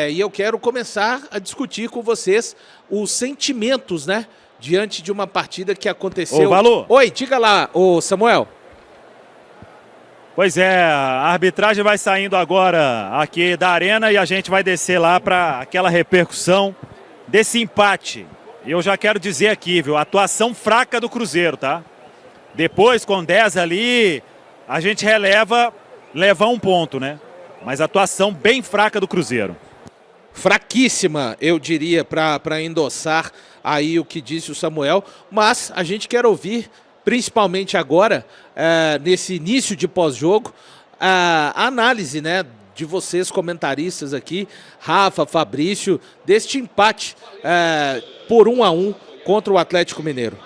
e eu quero começar a discutir com vocês os sentimentos, né, diante de uma partida que aconteceu... Ô, Valu. Oi, diga lá, ô Samuel. Pois é, a arbitragem vai saindo agora aqui da arena e a gente vai descer lá para aquela repercussão desse empate. E eu já quero dizer aqui, viu, atuação fraca do Cruzeiro, tá? Depois, com 10 ali, a gente leva um ponto, né? Mas atuação bem fraca do Cruzeiro. Fraquíssima, eu diria, para endossar aí o que disse o Samuel, mas a gente quer ouvir, principalmente agora, nesse início de pós-jogo, a análise, né, de vocês comentaristas aqui, Rafa, Fabrício, deste empate por 1-1 contra o Atlético Mineiro.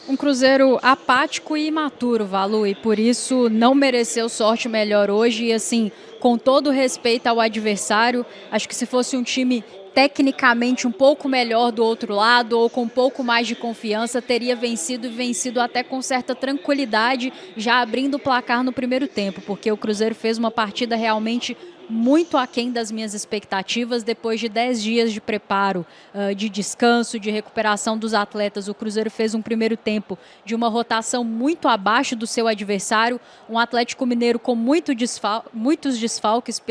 Um Cruzeiro apático e imaturo, Valu, e por isso não mereceu sorte melhor hoje. E assim, com todo respeito ao adversário, acho que se fosse um time tecnicamente um pouco melhor do outro lado ou com um pouco mais de confiança, teria vencido e vencido até com certa tranquilidade, já abrindo o placar no primeiro tempo, porque o Cruzeiro fez uma partida realmente muito aquém das minhas expectativas. Depois de 10 dias de preparo, de descanso, de recuperação dos atletas, o Cruzeiro fez um primeiro tempo de uma rotação muito abaixo do seu adversário, um Atlético Mineiro com muitos desfalques,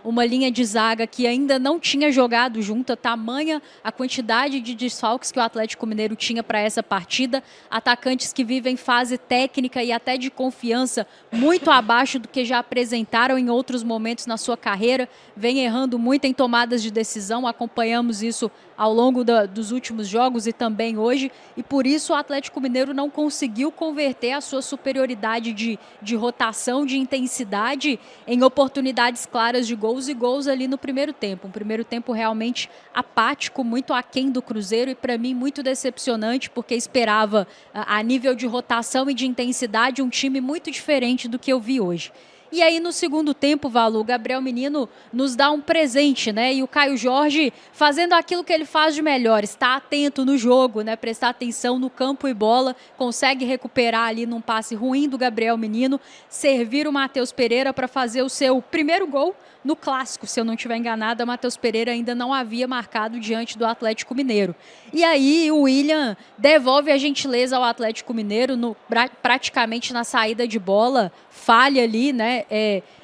uma linha de zaga que ainda não tinha jogado junta, tamanha a quantidade de desfalques que o Atlético Mineiro tinha para essa partida, atacantes que vivem fase técnica e até de confiança muito abaixo do que já apresentaram em outros momentos na sua carreira, vem errando muito em tomadas de decisão, acompanhamos isso ao longo dos últimos jogos e também hoje, e por isso o Atlético Mineiro não conseguiu converter a sua superioridade de rotação, de intensidade, em oportunidades claras de gols e gols ali no primeiro tempo. Um primeiro tempo realmente apático, muito aquém do Cruzeiro e para mim muito decepcionante, porque esperava a nível de rotação e de intensidade um time muito diferente do que eu vi hoje. E aí no segundo tempo, Valu, o Gabriel Menino nos dá um presente, né? E o Caio Jorge fazendo aquilo que ele faz de melhor, está atento no jogo, né? Prestar atenção no campo e bola, consegue recuperar ali num passe ruim do Gabriel Menino, servir o Matheus Pereira para fazer o seu primeiro gol no clássico. Se eu não estiver enganada, Matheus Pereira ainda não havia marcado diante do Atlético Mineiro. E aí o William devolve a gentileza ao Atlético Mineiro praticamente na saída de bola, falha ali, né?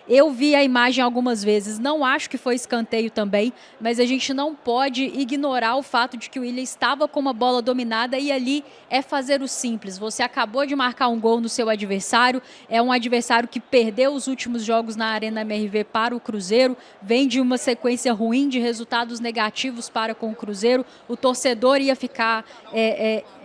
Eu vi a imagem algumas vezes, não acho que foi escanteio também, mas a gente não pode ignorar o fato de que o William estava com uma bola dominada e ali é fazer o simples. Você acabou de marcar um gol no seu adversário, é um adversário que perdeu os últimos jogos na Arena MRV para o Cruzeiro, vem de uma sequência ruim de resultados negativos para com o Cruzeiro, o torcedor ia ficar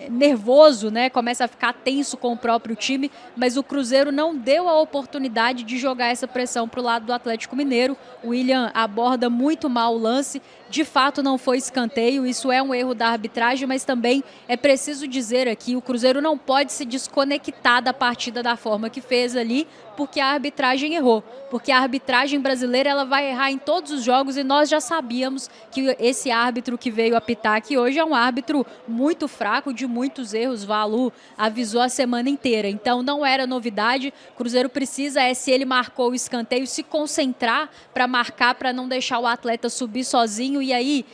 nervoso, né? Começa a ficar tenso com o próprio time, mas o Cruzeiro não deu a oportunidade de jogar essa pressão para o lado do Atlético Mineiro. O William aborda muito mal o lance, de fato não foi escanteio, isso é um erro da arbitragem, mas também é preciso dizer aqui, o Cruzeiro não pode se desconectar da partida da forma que fez ali, porque a arbitragem errou, porque a arbitragem brasileira ela vai errar em todos os jogos e nós já sabíamos que esse árbitro que veio apitar aqui hoje é um árbitro muito fraco, de muitos erros, Valu avisou a semana inteira, então não era novidade, o Cruzeiro precisa, se ele marcou o escanteio, se concentrar para marcar, para não deixar o atleta subir sozinho, e aí,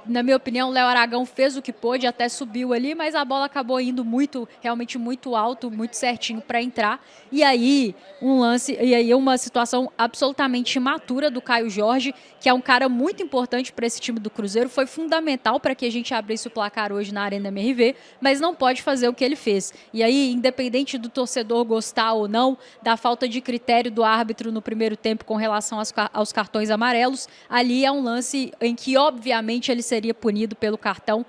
na minha opinião, o Léo Aragão fez o que pôde, até subiu ali, mas a bola acabou indo realmente muito alto, muito certinho para entrar, e aí uma situação absolutamente imatura do Caio Jorge, que é um cara muito importante para esse time do Cruzeiro, foi fundamental para que a gente abrisse o placar hoje na Arena MRV, mas não pode fazer o que ele fez. E aí, independente do torcedor gostar ou não, da falta de critério do árbitro no primeiro tempo com relação aos cartões amarelos, ali é um lance em que, obviamente, ele seria punido pelo cartão.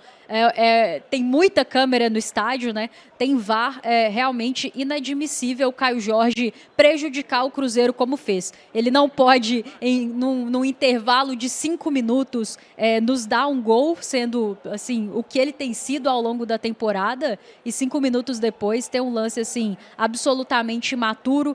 Tem muita câmera no estádio, né? Tem VAR, realmente inadmissível o Caio Jorge prejudicar o Cruzeiro como fez. Ele não pode, num intervalo de 5 minutos, nos dar um gol, sendo assim, o que ele tem sido ao longo da temporada, e 5 minutos depois ter um lance assim, absolutamente imaturo.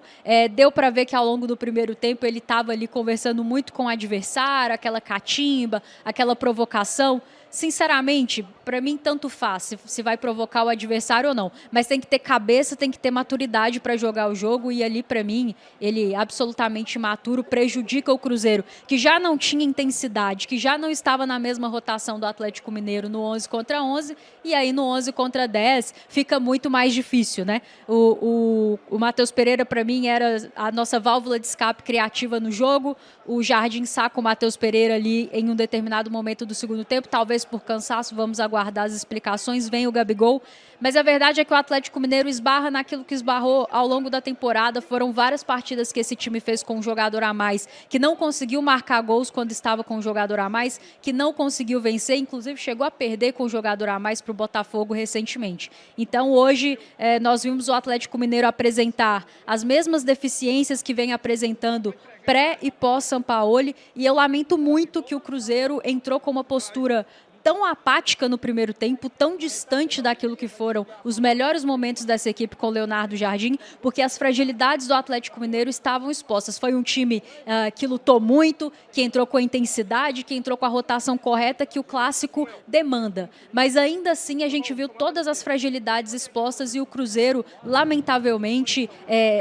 Deu para ver que ao longo do primeiro tempo ele estava ali conversando muito com o adversário, aquela catimba, aquela provocação. sinceramente, para mim tanto faz se vai provocar o adversário ou não, mas tem que ter cabeça, tem que ter maturidade para jogar o jogo, e ali para mim ele absolutamente imaturo, prejudica o Cruzeiro, que já não tinha intensidade, que já não estava na mesma rotação do Atlético Mineiro no 11 contra 11, e aí no 11 contra 10 fica muito mais difícil, né? O Matheus Pereira para mim era a nossa válvula de escape criativa no jogo, o Jardim saca o Matheus Pereira ali em um determinado momento do segundo tempo, talvez por cansaço, vamos aguardar as explicações, vem o Gabigol, mas a verdade é que o Atlético Mineiro esbarra naquilo que esbarrou ao longo da temporada, foram várias partidas que esse time fez com um jogador a mais, que não conseguiu marcar gols quando estava com um jogador a mais, que não conseguiu vencer, inclusive chegou a perder com um jogador a mais para o Botafogo recentemente. Então hoje nós vimos o Atlético Mineiro apresentar as mesmas deficiências que vem apresentando pré e pós-Sampaoli, e eu lamento muito que o Cruzeiro entrou com uma postura tão apática no primeiro tempo, tão distante daquilo que foram os melhores momentos dessa equipe com o Leonardo Jardim, porque as fragilidades do Atlético Mineiro estavam expostas. Foi um time que lutou muito, que entrou com a intensidade, que entrou com a rotação correta que o clássico demanda. Mas ainda assim a gente viu todas as fragilidades expostas e o Cruzeiro, lamentavelmente,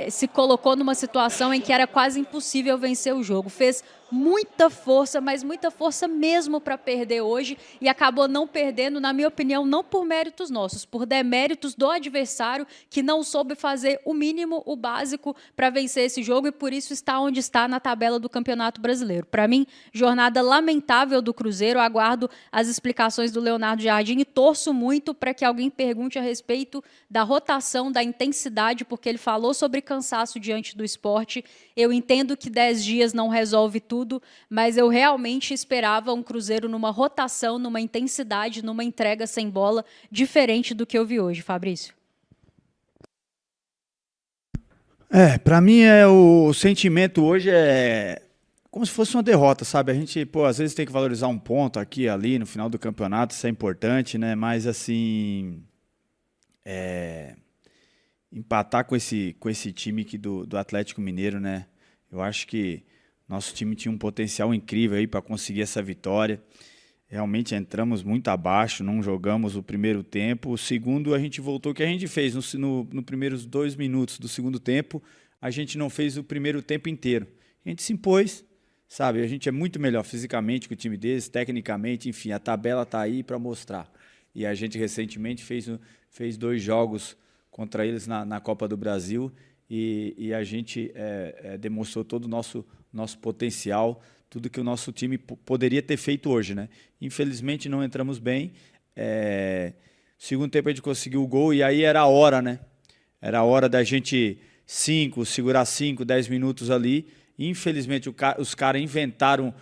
se colocou numa situação em que era quase impossível vencer o jogo. Fez muita força, mas muita força mesmo para perder hoje, e acabou não perdendo, na minha opinião, não por méritos nossos, por deméritos do adversário, que não soube fazer o mínimo, o básico para vencer esse jogo, e por isso está onde está na tabela do Campeonato Brasileiro. Para mim, jornada lamentável do Cruzeiro, aguardo as explicações do Leonardo Jardim e torço muito para que alguém pergunte a respeito da rotação, da intensidade, porque ele falou sobre cansaço diante do Sport. Eu entendo que 10 dias não resolve tudo, mas eu realmente esperava um Cruzeiro numa rotação, numa intensidade, numa entrega sem bola, diferente do que eu vi hoje, Fabrício. Para mim o sentimento hoje é como se fosse uma derrota, sabe? A gente, às vezes tem que valorizar um ponto aqui e ali no final do campeonato, isso é importante, né? Mas assim, empatar com esse time aqui do Atlético Mineiro, né? Eu acho que nosso time tinha um potencial incrível aí para conseguir essa vitória. Realmente entramos muito abaixo, não jogamos o primeiro tempo. O segundo, a gente voltou. O que a gente fez no primeiros 2 minutos do segundo tempo, a gente não fez o primeiro tempo inteiro. A gente se impôs, sabe? A gente é muito melhor fisicamente que o time deles, tecnicamente, enfim, a tabela está aí para mostrar. E a gente recentemente fez 2 jogos contra eles na Copa do Brasil, e a gente demonstrou todo o nosso potencial, tudo que o nosso time poderia ter feito hoje, né? Infelizmente não entramos bem. Segundo tempo a gente conseguiu o gol, e aí era a hora, né? Era a hora da gente segurar 5, 10 minutos ali. Infelizmente os caras inventaram,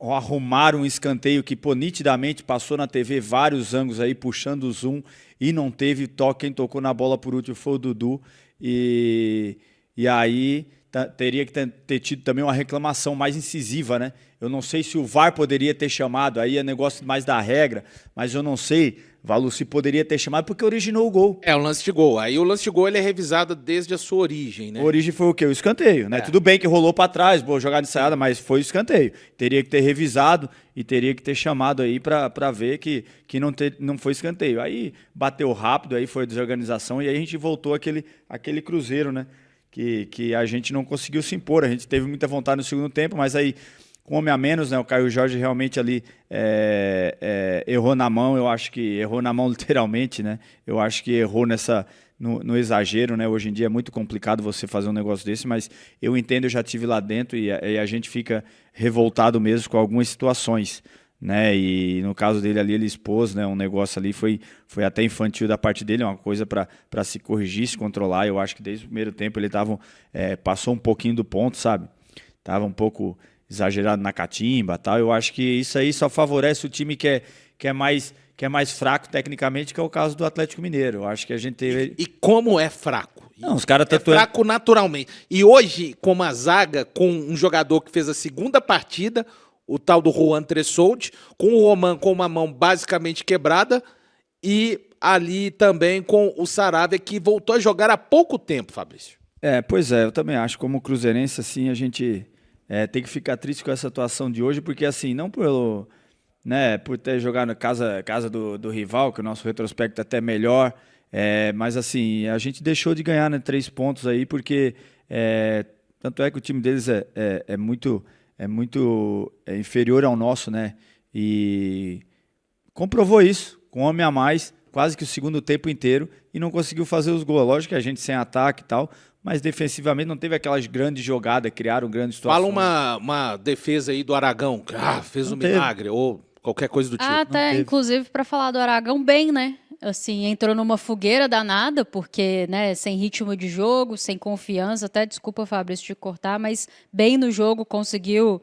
arrumaram um escanteio que nitidamente passou na TV vários ângulos aí, puxando o zoom, e não teve toque. Quem tocou na bola por último foi o Dudu. E aí teria que ter tido também uma reclamação mais incisiva, né? Eu não sei se o VAR poderia ter chamado, aí é negócio mais da regra, mas eu não sei, Valu, se poderia ter chamado, porque originou o gol. O lance de gol. Aí o lance de gol ele é revisado desde a sua origem, né? A origem foi o quê? O escanteio, né? Tudo bem que rolou para trás, boa jogada ensaiada, mas foi o escanteio. Teria que ter revisado e teria que ter chamado aí para ver que não foi escanteio. Aí bateu rápido, aí foi desorganização, e aí a gente voltou aquele Cruzeiro, né? Que a gente não conseguiu se impor. A gente teve muita vontade no segundo tempo, mas aí, com homem a menos, né? O Caio Jorge realmente ali errou na mão. Eu acho que errou na mão literalmente, né? Eu acho que errou no exagero, né? Hoje em dia é muito complicado você fazer um negócio desse, mas eu entendo, eu já estive lá dentro, e a gente fica revoltado mesmo com algumas situações, né? E no caso dele ali, ele expôs, né, um negócio ali, foi até infantil da parte dele, uma coisa para se corrigir, se controlar. Eu acho que desde o primeiro tempo ele passou um pouquinho do ponto, sabe? Tava um pouco exagerado na catimba, tal. Eu acho que isso aí só favorece o time que é mais fraco tecnicamente, que é o caso do Atlético Mineiro. Eu acho que a gente teve... E como é fraco? Não, os caras fraco naturalmente. E hoje, com uma zaga, com um jogador que fez a segunda partida, o tal do Juan Tressoldi, com o Roman com uma mão basicamente quebrada, e ali também com o Saravia, que voltou a jogar há pouco tempo, Fabrício. Pois é, eu também acho, como cruzeirense, assim, a gente tem que ficar triste com essa atuação de hoje, porque assim, não né, por ter jogado na casa do rival, que o nosso retrospecto é até melhor. Mas assim, a gente deixou de ganhar, né, 3 pontos aí, porque tanto é que o time deles é muito inferior ao nosso, né? E comprovou isso, com um homem a mais, quase que o segundo tempo inteiro, e não conseguiu fazer os gols. Lógico que a gente sem ataque e tal, mas defensivamente não teve aquelas grandes jogadas, criaram grandes situações. Fala uma defesa aí do Aragão, que fez um milagre, ou qualquer coisa do tipo. Até, inclusive, para falar do Aragão, bem, né? Assim, entrou numa fogueira danada, porque, né, sem ritmo de jogo, sem confiança, até, desculpa, Fabrício, te cortar, mas bem no jogo, conseguiu,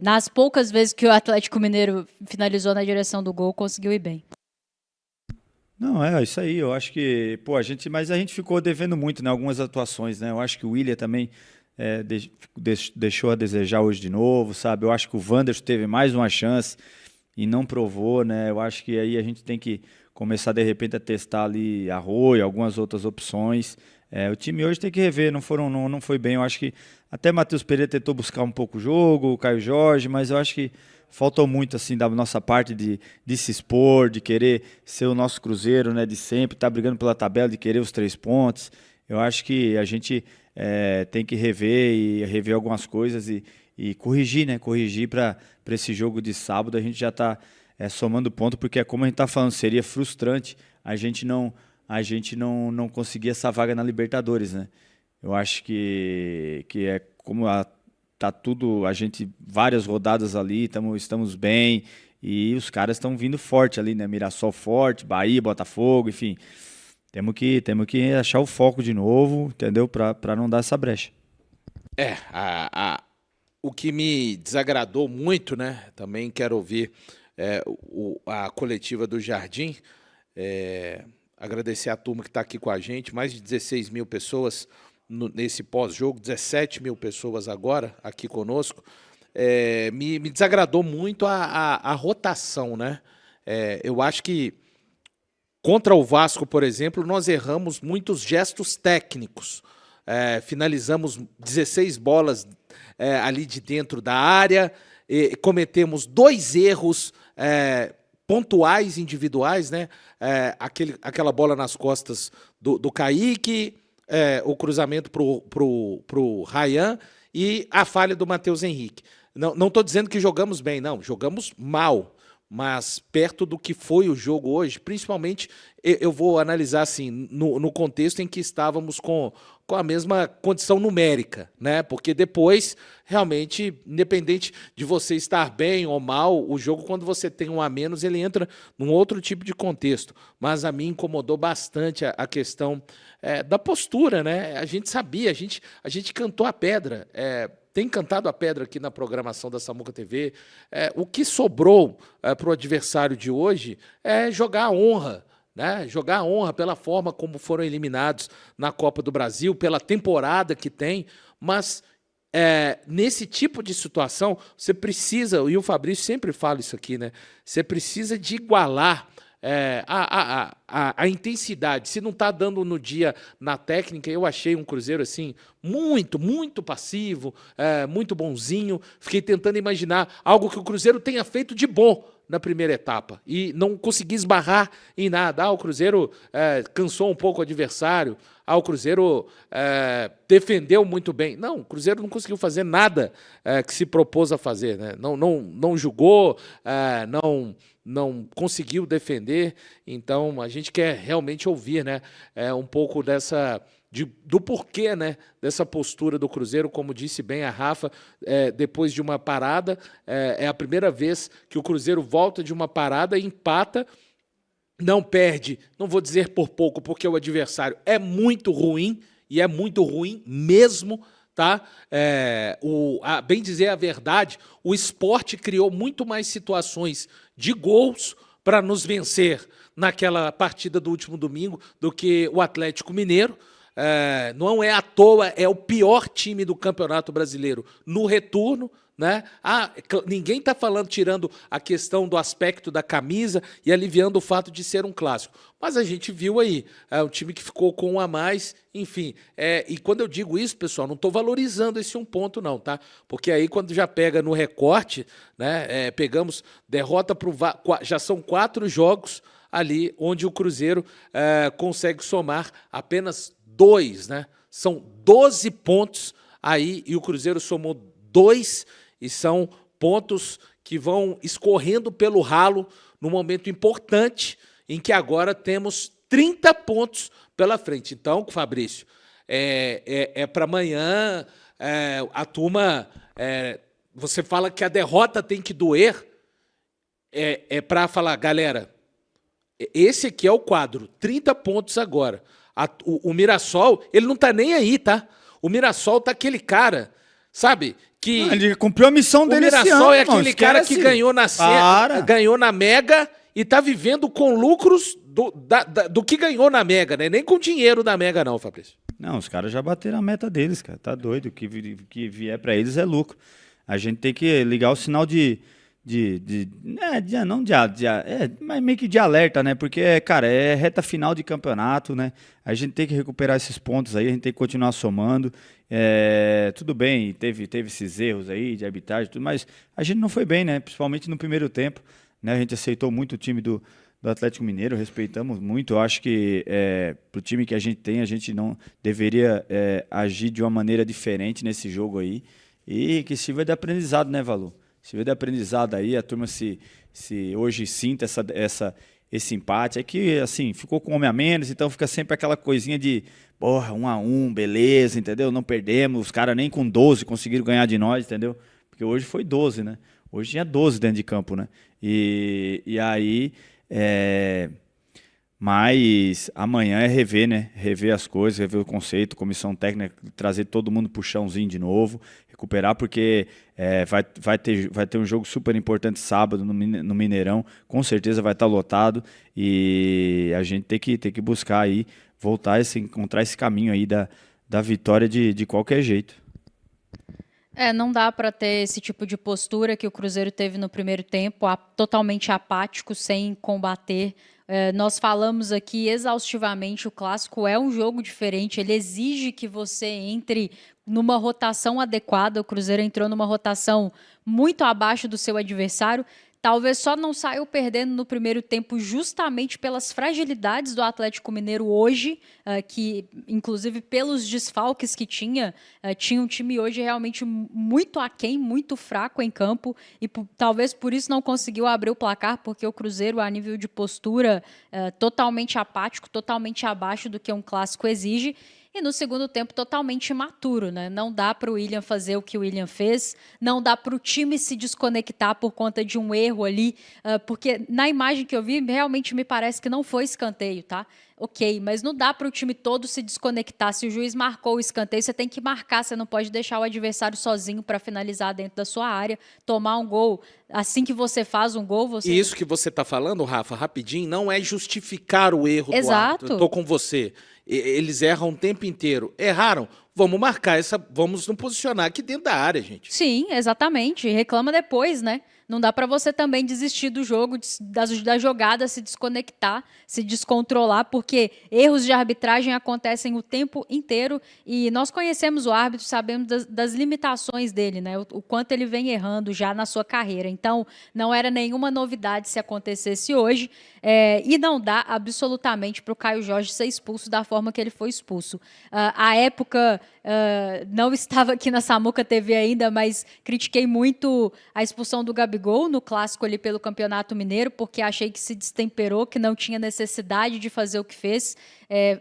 nas poucas vezes que o Atlético Mineiro finalizou na direção do gol, conseguiu ir bem. Não, isso aí, eu acho que, mas a gente ficou devendo muito, né, algumas atuações, né, eu acho que o Willian também deixou a desejar hoje de novo, sabe, eu acho que o Wanderson teve mais uma chance e não provou, né, eu acho que aí a gente tem que começar de repente a testar ali Arroio, algumas outras opções. O time hoje tem que rever, não foi bem. Eu acho que até Matheus Pereira tentou buscar um pouco o jogo, o Caio Jorge, mas eu acho que faltou muito assim da nossa parte de se expor, de querer ser o nosso Cruzeiro, né, de sempre, estar brigando pela tabela, de querer os 3 pontos. Eu acho que a gente tem que rever algumas coisas e corrigir, né? Corrigir para esse jogo de sábado. A gente já está somando ponto, porque é como a gente está falando, seria frustrante a gente não conseguir essa vaga na Libertadores, né? Eu acho que é como tá tudo, a gente várias rodadas ali, estamos bem e os caras estão vindo forte ali, né? Mirassol forte, Bahia, Botafogo, enfim. Temos que achar o foco de novo, entendeu? Para não dar essa brecha. O que me desagradou muito, né? Também quero ouvir a coletiva do Jardim, agradecer a turma que está aqui com a gente, mais de 16 mil pessoas nesse pós-jogo, 17 mil pessoas agora aqui conosco. Me desagradou muito a rotação, né? Eu acho que contra o Vasco, por exemplo, nós erramos muitos gestos técnicos. Finalizamos 16 bolas ali de dentro da área, cometemos 2 erros pontuais, individuais, né? Aquela bola nas costas do Kaique, o cruzamento pro Ryan e a falha do Matheus Henrique. Não estou dizendo que jogamos bem, não, jogamos mal, mas perto do que foi o jogo hoje, principalmente eu vou analisar assim, no contexto em que estávamos com a mesma condição numérica, né? Porque depois, realmente, independente de você estar bem ou mal, o jogo, quando você tem um a menos, ele entra num outro tipo de contexto. Mas a mim incomodou bastante a questão da postura, né? A gente sabia, a gente cantou a pedra, tem cantado a pedra aqui na programação da Samuca TV. O que sobrou para o adversário de hoje é jogar a honra, né? Jogar a honra pela forma como foram eliminados na Copa do Brasil, pela temporada que tem, mas nesse tipo de situação você precisa, e o Fabrício sempre fala isso aqui, né? Você precisa de igualar a intensidade. Se não está dando no dia na técnica, eu achei um Cruzeiro assim muito, muito passivo, muito bonzinho. Fiquei tentando imaginar algo que o Cruzeiro tenha feito de bom na primeira etapa e não consegui esbarrar em nada. O Cruzeiro cansou um pouco o adversário, o Cruzeiro defendeu muito bem. Não, o Cruzeiro não conseguiu fazer nada que se propôs a fazer, né? Não jogou, não conseguiu defender. Então a gente quer realmente ouvir, né, um pouco do porquê, né, dessa postura do Cruzeiro. Como disse bem a Rafa, depois de uma parada, é a primeira vez que o Cruzeiro volta de uma parada e empata, não perde, não vou dizer por pouco, porque o adversário é muito ruim, e é muito ruim mesmo, tá? Bem dizer a verdade, o Sport criou muito mais situações de gols para nos vencer naquela partida do último domingo do que o Atlético Mineiro. Não é à toa, é o pior time do Campeonato Brasileiro no retorno, né? Ninguém está falando, tirando a questão do aspecto da camisa e aliviando o fato de ser um clássico. Mas a gente viu aí, um time que ficou com um a mais, enfim. E quando eu digo isso, pessoal, não estou valorizando esse um ponto não, tá? Porque aí quando já pega no recorte, né, pegamos derrota pro já são 4 jogos ali onde o Cruzeiro consegue somar apenas 2, né? São 12 pontos aí e o Cruzeiro somou 2 e são pontos que vão escorrendo pelo ralo no momento importante em que agora temos 30 pontos pela frente. Então, Fabrício, para amanhã a turma... você fala que a derrota tem que doer, para falar, galera, esse aqui é o quadro, 30 pontos agora. O Mirassol, ele não tá nem aí, tá? O Mirassol tá aquele cara, sabe? Que ele cumpriu a missão dele esse ano. O Mirassol é aquele cara que ganhou ganhou na Mega e tá vivendo com lucros do que ganhou na Mega, né? Nem com dinheiro da Mega não, Fabrício. Não, os caras já bateram a meta deles, cara. Tá doido. O que vier pra eles é lucro. A gente tem que ligar o sinal mas meio que de alerta, né? Porque, cara, é reta final de campeonato, né? A gente tem que recuperar esses pontos aí, a gente tem que continuar somando. Tudo bem, teve esses erros aí de arbitragem, tudo, mas a gente não foi bem, né? Principalmente no primeiro tempo, né? A gente aceitou muito o time do Atlético Mineiro, respeitamos muito. Eu acho que pro time que a gente não deveria agir de uma maneira diferente nesse jogo aí. E que sirva de aprendizado, né, Valu? Sirva de aprendizado aí, a turma se hoje sinta esse empate. É que, assim, ficou com um homem a menos, então fica sempre aquela coisinha de, 1-1, beleza, entendeu? Não perdemos, os caras nem com 12 conseguiram ganhar de nós, entendeu? Porque hoje foi 12, né? Hoje tinha 12 dentro de campo, né? E aí... Mas amanhã é rever, né? Rever as coisas, rever o conceito, comissão técnica, trazer todo mundo pro chãozinho de novo, recuperar, porque vai ter um jogo super importante sábado no Mineirão, com certeza vai estar lotado e a gente tem que buscar aí, encontrar esse caminho aí da vitória de qualquer jeito. Não dá para ter esse tipo de postura que o Cruzeiro teve no primeiro tempo, totalmente apático, sem combater. Nós falamos aqui exaustivamente, o Clássico é um jogo diferente, ele exige que você entre numa rotação adequada. O Cruzeiro entrou numa rotação muito abaixo do seu adversário. Talvez só não saiu perdendo no primeiro tempo justamente pelas fragilidades do Atlético Mineiro hoje, que inclusive pelos desfalques que tinha um time hoje realmente muito aquém, muito fraco em campo e talvez por isso não conseguiu abrir o placar, porque o Cruzeiro, a nível de postura, totalmente apático, totalmente abaixo do que um clássico exige. E no segundo tempo totalmente imaturo, né? Não dá para o William fazer o que o William fez, não dá para o time se desconectar por conta de um erro ali, porque na imagem que eu vi realmente me parece que não foi escanteio, tá? Ok, mas não dá para o time todo se desconectar. Se o juiz marcou o escanteio, você tem que marcar, você não pode deixar o adversário sozinho para finalizar dentro da sua área, tomar um gol. Assim que você faz um gol, você... E isso que você está falando, Rafa, rapidinho, não é justificar o erro do árbitro. Eu estou com você. Eles erram o tempo inteiro. Erraram? Vamos marcar vamos nos posicionar aqui dentro da área, gente. Sim, exatamente. Reclama depois, né? Não dá para você também desistir do jogo, da jogada, se desconectar, se descontrolar, porque erros de arbitragem acontecem o tempo inteiro e nós conhecemos o árbitro, sabemos das limitações dele, né? O quanto ele vem errando já na sua carreira. Então, não era nenhuma novidade se acontecesse hoje e não dá absolutamente para o Caio Jorge ser expulso da forma que ele foi expulso. À época, não estava aqui na Samuca TV ainda, mas critiquei muito a expulsão do Gabigol no clássico ali pelo Campeonato Mineiro, porque achei que se destemperou, que não tinha necessidade de fazer o que fez,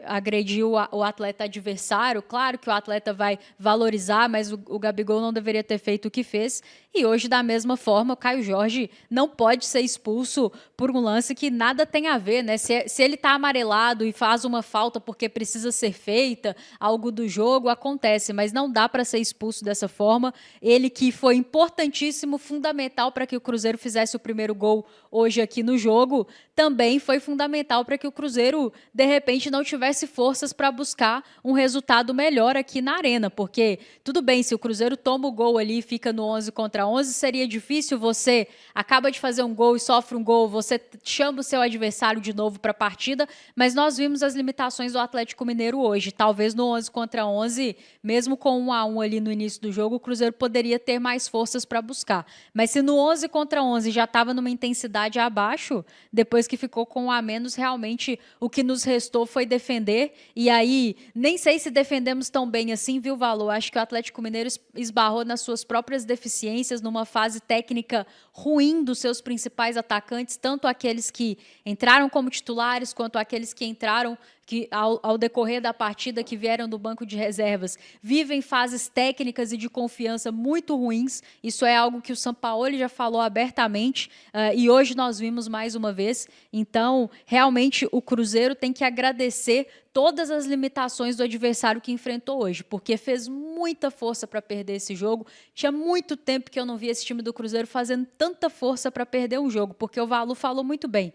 agrediu o atleta adversário. Claro que o atleta vai valorizar, mas o Gabigol não deveria ter feito o que fez. E hoje, da mesma forma, o Caio Jorge não pode ser expulso por um lance que nada tem a ver, né? Se ele está amarelado e faz uma falta porque precisa ser feita, algo do jogo, acontece, mas não dá para ser expulso dessa forma. Ele que foi importantíssimo, fundamental para que o Cruzeiro fizesse o primeiro gol hoje aqui no jogo, também foi fundamental para que o Cruzeiro, de repente, não não tivesse forças para buscar um resultado melhor aqui na Arena, porque tudo bem, se o Cruzeiro toma o gol ali e fica no 11 contra 11, seria difícil, você acaba de fazer um gol e sofre um gol, você chama o seu adversário de novo para a partida, mas nós vimos as limitações do Atlético Mineiro hoje. Talvez no 11 contra 11, mesmo com 1-1 ali no início do jogo, o Cruzeiro poderia ter mais forças para buscar. Mas se no 11 contra 11 já estava numa intensidade abaixo, depois que ficou com 1 a menos, realmente o que nos restou foi defender. E aí, nem sei se defendemos tão bem assim, viu, Valor? Acho que o Atlético Mineiro esbarrou nas suas próprias deficiências, numa fase técnica ruim dos seus principais atacantes, tanto aqueles que entraram como titulares, quanto aqueles que entraram que ao decorrer da partida, que vieram do banco de reservas, vivem fases técnicas e de confiança muito ruins. Isso é algo que o Sampaoli já falou abertamente e hoje nós vimos mais uma vez. Então, realmente, o Cruzeiro tem que agradecer todas as limitações do adversário que enfrentou hoje, porque fez muita força para perder esse jogo. Tinha muito tempo que eu não via esse time do Cruzeiro fazendo tanta força para perder um jogo, porque o Valu falou muito bem.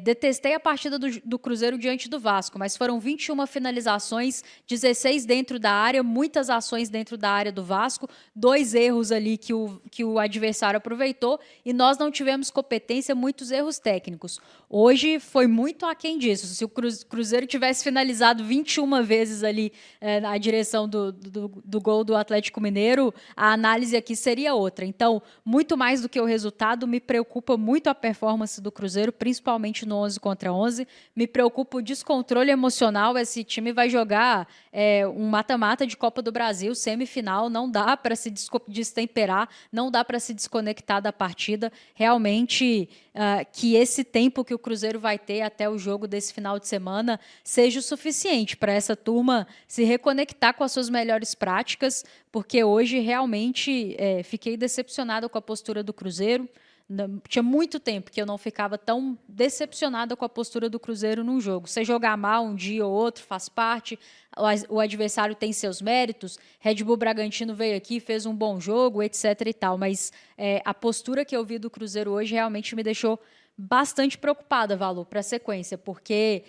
Detestei a partida do Cruzeiro diante do Vasco, mas foram 21 finalizações, 16 dentro da área, muitas ações dentro da área do Vasco, 2 erros ali que o adversário aproveitou e nós não tivemos competência, muitos erros técnicos. Hoje foi muito aquém disso. Se o Cruzeiro tivesse finalizado 21 vezes ali na direção do gol do Atlético Mineiro, a análise aqui seria outra. Então, muito mais do que o resultado, me preocupa muito a performance do Cruzeiro, principalmente no 11 contra 11. Me preocupa o descontrole emocional. Esse time vai jogar um mata-mata de Copa do Brasil, semifinal. Não dá para se destemperar, não dá para se desconectar da partida. Realmente, que esse tempo que o Cruzeiro vai ter até o jogo desse final de semana seja o suficiente para essa turma se reconectar com as suas melhores práticas, porque hoje realmente fiquei decepcionada com a postura do Cruzeiro. Tinha muito tempo que eu não ficava tão decepcionada com a postura do Cruzeiro num jogo. Você jogar mal um dia ou outro faz parte, o adversário tem seus méritos, Red Bull Bragantino veio aqui, fez um bom jogo, etc. e tal, mas a postura que eu vi do Cruzeiro hoje realmente me deixou bastante preocupada, Valu, para a sequência, porque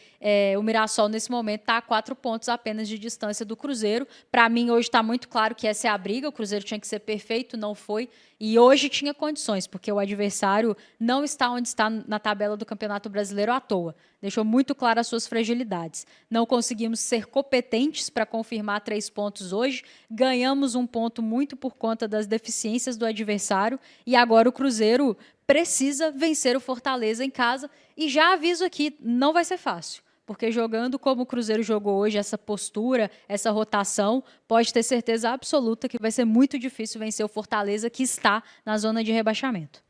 o Mirassol, nesse momento, está a 4 pontos apenas de distância do Cruzeiro. Para mim, hoje está muito claro que essa é a briga, o Cruzeiro tinha que ser perfeito, não foi, e hoje tinha condições, porque o adversário não está onde está na tabela do Campeonato Brasileiro à toa. Deixou muito claro as suas fragilidades. Não conseguimos ser competentes para confirmar 3 pontos hoje, ganhamos 1 ponto muito por conta das deficiências do adversário, e agora o Cruzeiro precisa vencer o Fortaleza em casa, e já aviso aqui, não vai ser fácil, porque jogando como o Cruzeiro jogou hoje, essa postura, essa rotação, pode ter certeza absoluta que vai ser muito difícil vencer o Fortaleza, que está na zona de rebaixamento.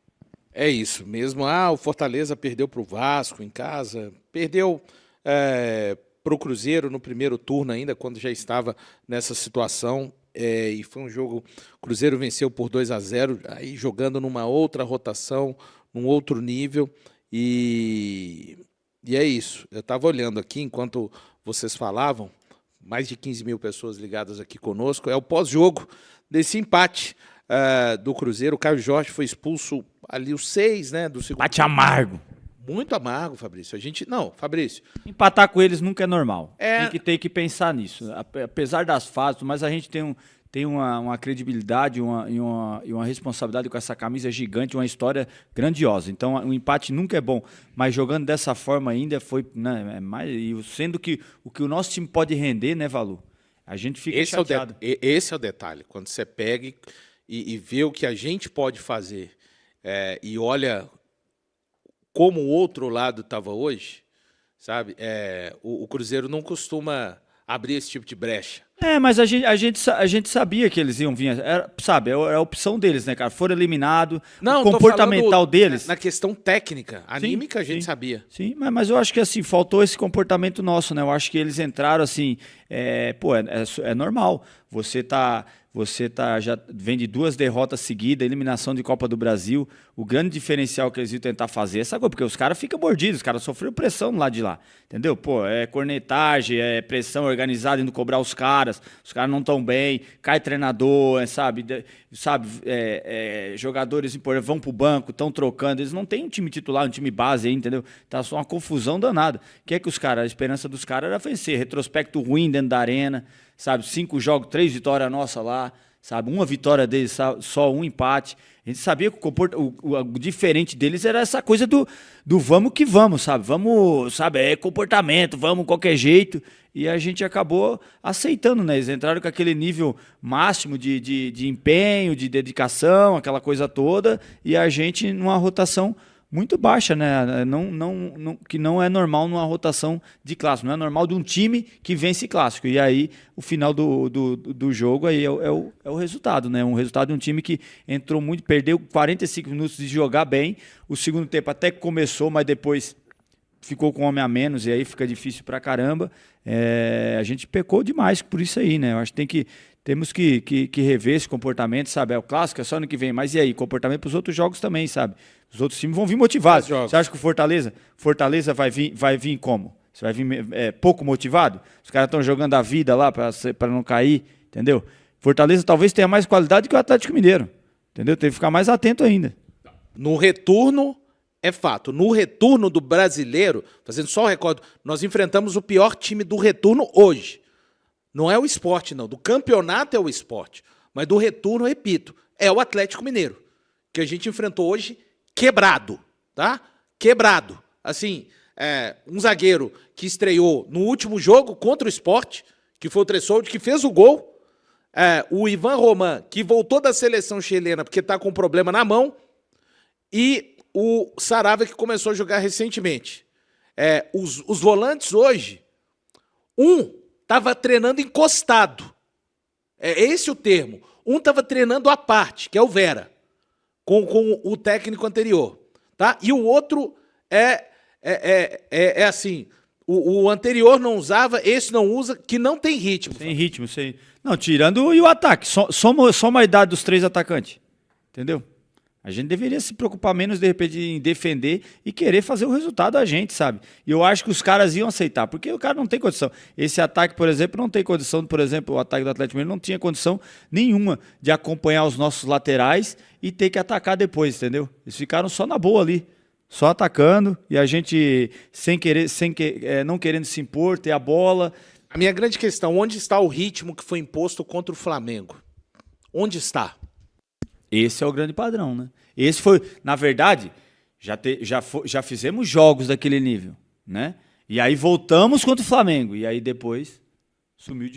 É isso mesmo. O Fortaleza perdeu para o Vasco em casa, perdeu para o Cruzeiro no primeiro turno ainda, quando já estava nessa situação. E foi um jogo, o Cruzeiro venceu por 2-0, aí jogando numa outra rotação, num outro nível, e é isso. Eu estava olhando aqui, enquanto vocês falavam, mais de 15 mil pessoas ligadas aqui conosco, é o pós-jogo desse empate do Cruzeiro. O Caio Jorge foi expulso ali os 6, né, do segundo. Empate amargo. Muito amargo, Fabrício. Não, Fabrício. Empatar com eles nunca é normal. Tem que pensar nisso. Apesar das fases, mas a gente tem uma credibilidade e uma responsabilidade com essa camisa gigante, uma história grandiosa. Então, o empate nunca é bom. Mas jogando dessa forma ainda foi, né, sendo que o nosso time pode render, né, Valu? A gente fica chateado. Esse é o detalhe. Quando você pega e vê o que a gente pode fazer e olha como o outro lado estava hoje, sabe? O Cruzeiro não costuma abrir esse tipo de brecha. Mas a gente sabia que eles iam vir, era a opção deles, né, cara? Foram eliminados, o comportamental deles. Na questão técnica, anímica, a gente sabia. Sim, mas eu acho que assim, faltou esse comportamento nosso, né? Eu acho que eles entraram assim, é normal. Você você já vem de 2 derrotas seguidas, eliminação de Copa do Brasil. O grande diferencial que eles iam tentar fazer é essa coisa, porque os caras ficam mordidos, os caras sofreram pressão do lado de lá, entendeu? Pô, é cornetagem, é pressão organizada indo cobrar os caras não estão bem, cai treinador, jogadores importantes vão pro banco, estão trocando, eles não têm um time titular, um time base aí, entendeu? Tá só uma confusão danada. O que é que a esperança dos caras era vencer, retrospecto ruim dentro da arena, sabe, 5 jogos, 3 vitórias nossa lá, sabe, 1 vitória deles, só 1 empate. A gente sabia que o diferente deles era essa coisa do vamos que vamos, sabe, vamos, sabe, é comportamento, vamos qualquer jeito, e a gente acabou aceitando, né, eles entraram com aquele nível máximo de empenho, de dedicação, aquela coisa toda, e a gente numa rotação muito baixa, né? Que não é normal numa rotação de clássico, não é normal de um time que vence clássico. E aí, o final do jogo aí é o resultado, né? Um resultado de um time que entrou muito, perdeu 45 minutos de jogar bem. O segundo tempo até que começou, mas depois ficou com um homem a menos, e aí fica difícil pra caramba. A gente pecou demais por isso aí, né? Eu acho que temos que rever esse comportamento, sabe? É o clássico, é só ano que vem. Mas e aí? Comportamento para os outros jogos também, sabe? Os outros times vão vir motivados. Você acha que o Fortaleza vai vir como? Você vai vir pouco motivado? Os caras estão jogando a vida lá para não cair, entendeu? Fortaleza talvez tenha mais qualidade que o Atlético Mineiro, entendeu? Tem que ficar mais atento ainda. No retorno, é fato. No retorno do Brasileiro, fazendo só o recorde, nós enfrentamos o pior time do retorno hoje. Não é o Sport, não. Do campeonato é o Sport. Mas do retorno, repito, é o Atlético Mineiro, que a gente enfrentou hoje quebrado, tá? Quebrado. Assim, um zagueiro que estreou no último jogo contra o Sport, que foi o Tressoldi, que fez o gol. O Ivan Roman, que voltou da seleção chilena porque está com um problema na mão. E o Saravia, que começou a jogar recentemente. Os volantes hoje, estava treinando encostado. É esse o termo. Um estava treinando à parte, que é o Vera, com o técnico anterior. Tá? E o outro é assim, o anterior não usava, esse não usa, que não tem ritmo. Sem ritmo, sem... Não, tirando e o ataque. Soma a idade dos 3 atacantes. Entendeu? A gente deveria se preocupar menos, de repente, em defender e querer fazer o resultado a gente, sabe? E eu acho que os caras iam aceitar, porque o cara não tem condição. Esse ataque, por exemplo, não tem condição, por exemplo, o ataque do Atlético Mineiro não tinha condição nenhuma de acompanhar os nossos laterais e ter que atacar depois, entendeu? Eles ficaram só na boa ali, só atacando, e a gente não querendo se impor, ter a bola. A minha grande questão, onde está o ritmo que foi imposto contra o Flamengo? Onde está? Esse é o grande padrão, né? Esse foi, na verdade, já fizemos jogos daquele nível, né? E aí voltamos contra o Flamengo, e aí depois sumiu de